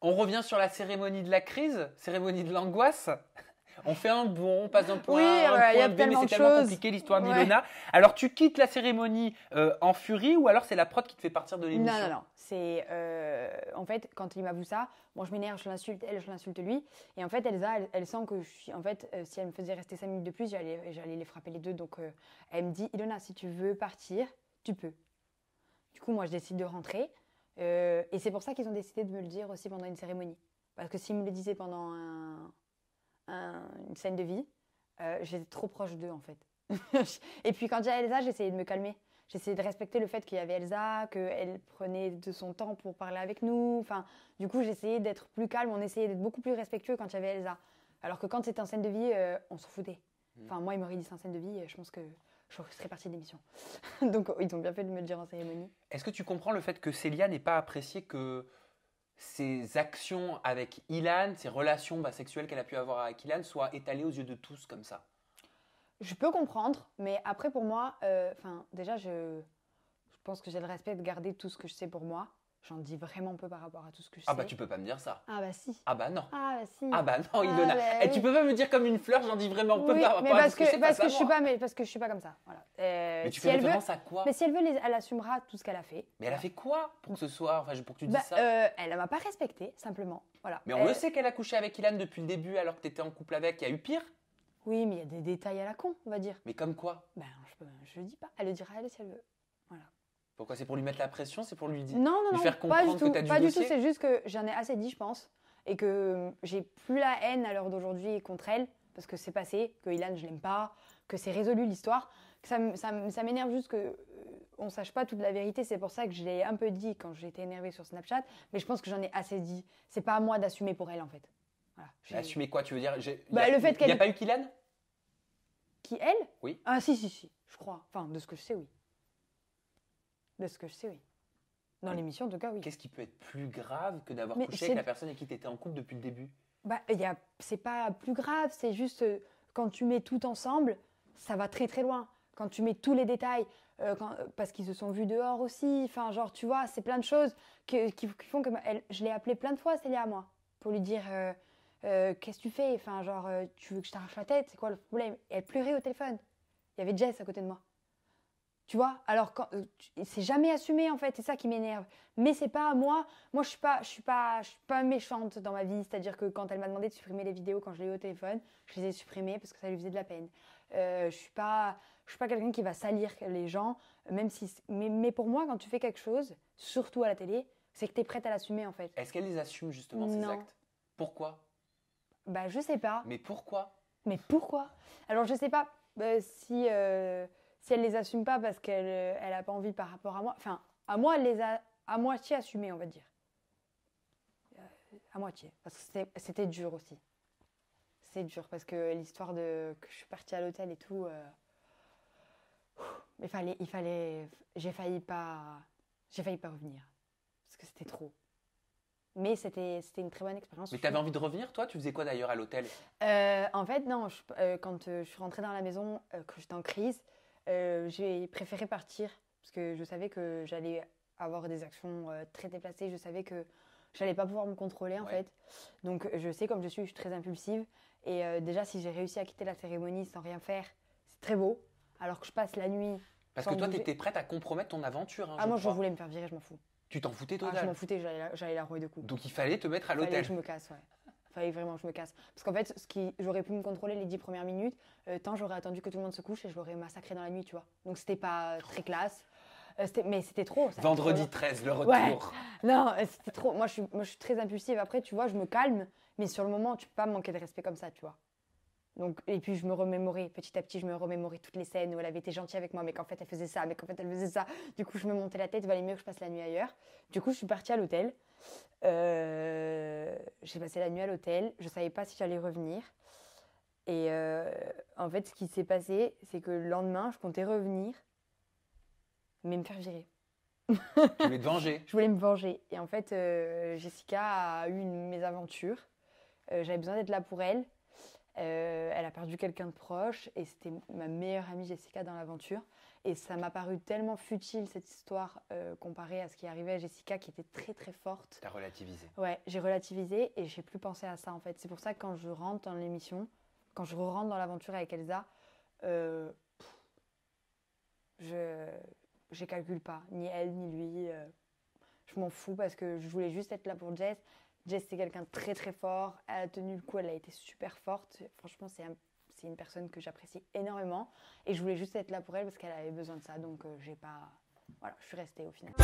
On revient sur la cérémonie de la crise, cérémonie de l'angoisse. On fait un bond, on passe d'un point A à un il y point a B, mais tellement c'est de tellement choses. compliqué l'histoire Ouais. d'Ilona. Alors tu quittes la cérémonie en furie ou alors c'est la prod qui te fait partir de Non, l'émission? non, non. C'est en fait quand il m'avoue ça, bon, je m'énerve, je l'insulte, elle, je l'insulte lui, et en fait Elsa, elle sent que je suis, en fait, si elle me faisait rester 5 minutes de plus, j'allais les frapper les deux. Donc elle me dit, Ilona, si tu veux partir, tu peux. Du coup, moi, je décide de rentrer, et c'est pour ça qu'ils ont décidé de me le dire aussi pendant une cérémonie, parce que s'ils me le disaient pendant une scène de vie, j'étais trop proche d'eux en fait. Et puis quand j'ai Elsa, j'essayais de me calmer. J'essayais de respecter le fait qu'il y avait Elsa, qu'elle prenait de son temps pour parler avec nous. Enfin, du coup, j'essayais d'être plus calme. On essayait d'être beaucoup plus respectueux quand il y avait Elsa. Alors que quand c'était en scène de vie, on s'en foutait. Enfin, moi, il m'aurait dit c'est en scène de vie, je pense que je serais partie de l'émission. Donc, ils ont bien fait de me le dire en cérémonie. Est-ce que tu comprends le fait que Célia n'ait pas apprécié que ses actions avec Ilan, ses relations sexuelles qu'elle a pu avoir avec Ilan soient étalées aux yeux de tous comme ça? Je peux comprendre, mais après, pour moi, déjà, je pense que j'ai le respect de garder tout ce que je sais pour moi. J'en dis vraiment peu par rapport à tout ce que je Ah sais. tu peux pas me dire ça. Ah bah si. Ah non. Ah bah si. Ah non, Ah, Ilona. bah Et oui. tu peux pas me dire comme une fleur, j'en dis vraiment peu Oui, par mais rapport à parce tout ce que je sais, parce face que à je suis moi. pas, mais parce que je suis pas comme ça. Voilà. Mais tu Si fais elle veut, référence à quoi? mais si elle veut, elle assumera tout ce qu'elle a fait. Mais elle a fait quoi pour que ce soit, pour que tu dises Bah, ça? elle m'a pas respecté, simplement. Voilà. Mais on le sait qu'elle a couché avec Ilan depuis le début alors que tu étais en couple avec. Il y a eu pire? Oui, mais il y a des détails à la con, on va dire. Mais comme quoi? Ben, je le dis pas. Elle le dira elle si elle veut. Voilà. Pourquoi? C'est pour lui mettre la pression? C'est pour lui dire, Non, non, lui non, faire pas du comprendre tout. que tu as du Pas du tout. dossier? C'est juste que j'en ai assez dit, je pense, et que j'ai plus la haine à l'heure d'aujourd'hui contre elle parce que c'est passé, que Ilan je l'aime pas, que c'est résolu l'histoire. Que ça m'énerve juste que on sache pas toute la vérité. C'est pour ça que je l'ai un peu dit quand j'étais énervée sur Snapchat, mais je pense que j'en ai assez dit. C'est pas à moi d'assumer pour elle en fait. Voilà. Mais assumer quoi? Tu veux dire Le fait il qu'elle n'y a pas eu qu'Ilan? Qui elle? Oui. Ah si, je crois. Enfin, de ce que je sais, oui. De ce que je sais, oui. Dans l'émission, en tout cas, oui. Qu'est-ce qui peut être plus grave que d'avoir Mais couché c'est- avec la personne avec qui tu étais en couple depuis le début? Bah, c'est pas plus grave, c'est juste quand tu mets tout ensemble, ça va très très loin. Quand tu mets tous les détails, parce qu'ils se sont vus dehors aussi, enfin, genre, tu vois, c'est plein de choses qui font que je l'ai appelée plein de fois, Célia, moi, pour lui dire qu'est-ce que tu fais? Enfin, genre, tu veux que je t'arrache la tête? C'est quoi le problème? Et elle pleurait au téléphone. Il y avait Jess à côté de moi. Tu vois, alors c'est jamais assumé en fait, c'est ça qui m'énerve. Mais c'est pas à moi. Moi, je suis pas méchante dans ma vie. C'est-à-dire que quand elle m'a demandé de supprimer les vidéos quand je l'ai eu au téléphone, je les ai supprimées parce que ça lui faisait de la peine. Je suis pas quelqu'un qui va salir les gens, même si. Mais pour moi, quand tu fais quelque chose, surtout à la télé, c'est que tu es prête à l'assumer en fait. Est-ce qu'elle les assume justement ces Non. actes? Pourquoi? Bah, je sais pas. Mais pourquoi? Mais pourquoi? Alors, je sais pas si elle les assume pas parce qu'elle a pas envie par rapport à moi. Enfin, à moi, elle les a à moitié assumées, on va dire. À moitié. Parce que c'était dur aussi. C'est dur parce que l'histoire que je suis partie à l'hôtel et tout. J'ai failli pas revenir. Parce que c'était trop. Mais c'était une très bonne expérience. Mais t'avais envie de revenir, toi? Tu faisais quoi d'ailleurs à l'hôtel? En fait, non. Quand je suis rentrée dans la maison, que j'étais en crise, j'ai préféré partir parce que je savais que j'allais avoir des actions très déplacées. Je savais que j'allais pas pouvoir me contrôler en Ouais. fait. Donc je sais comme je suis très impulsive. Et déjà, si j'ai réussi à quitter la cérémonie sans rien faire, c'est très beau. Alors que je passe la nuit. Parce sans que toi, bouger. t'étais prête à compromettre ton aventure, hein, Ah, moi, je crois. voulais me faire virer, je m'en fous. Tu t'en foutais Ah, je total. m'en foutais, j'allais la rouer de coups. Donc il fallait te mettre à Fallait l'hôtel. que je me casse, ouais. Fallait vraiment que je me casse. Parce qu'en fait, j'aurais pu me contrôler les 10 premières minutes, tant j'aurais attendu que tout le monde se couche et je l'aurais massacré dans la nuit, tu vois. Donc c'était pas très classe. Mais c'était trop. ça. Vendredi 13, le retour. Ouais. Non, c'était trop. Moi, je suis très impulsive. Après, tu vois, je me calme, mais sur le moment, tu peux pas me manquer de respect comme ça, tu vois. Donc, et puis, je me remémorais, petit à petit, je me remémorais toutes les scènes où elle avait été gentille avec moi, mais qu'en fait, elle faisait ça, mais qu'en fait, elle faisait ça. Du coup, je me montais la tête, il valait mieux que je passe la nuit ailleurs. Du coup, je suis partie à l'hôtel. J'ai passé la nuit à l'hôtel. Je savais pas si j'allais revenir. Et en fait, ce qui s'est passé, c'est que le lendemain, je comptais revenir, mais me faire virer. Tu voulais te venger. Je voulais me venger. Et en fait, Jessica a eu une mésaventure. J'avais besoin d'être là pour elle. Elle a perdu quelqu'un de proche et c'était ma meilleure amie Jessica dans l'aventure. Et ça m'a paru tellement futile cette histoire comparée à ce qui arrivait à Jessica qui était très très forte. T'as relativisé. Ouais, j'ai relativisé et j'ai plus pensé à ça en fait. C'est pour ça que quand je rentre dans l'émission, quand je rentre dans l'aventure avec Elsa, je calcule pas, ni elle ni lui. Je m'en fous parce que je voulais juste être là pour Jess. Jess c'est quelqu'un de très très fort. Elle a tenu le coup, elle a été super forte. Franchement, c'est une personne que j'apprécie énormément et je voulais juste être là pour elle parce qu'elle avait besoin de ça. Donc j'ai pas, voilà, je suis restée au final.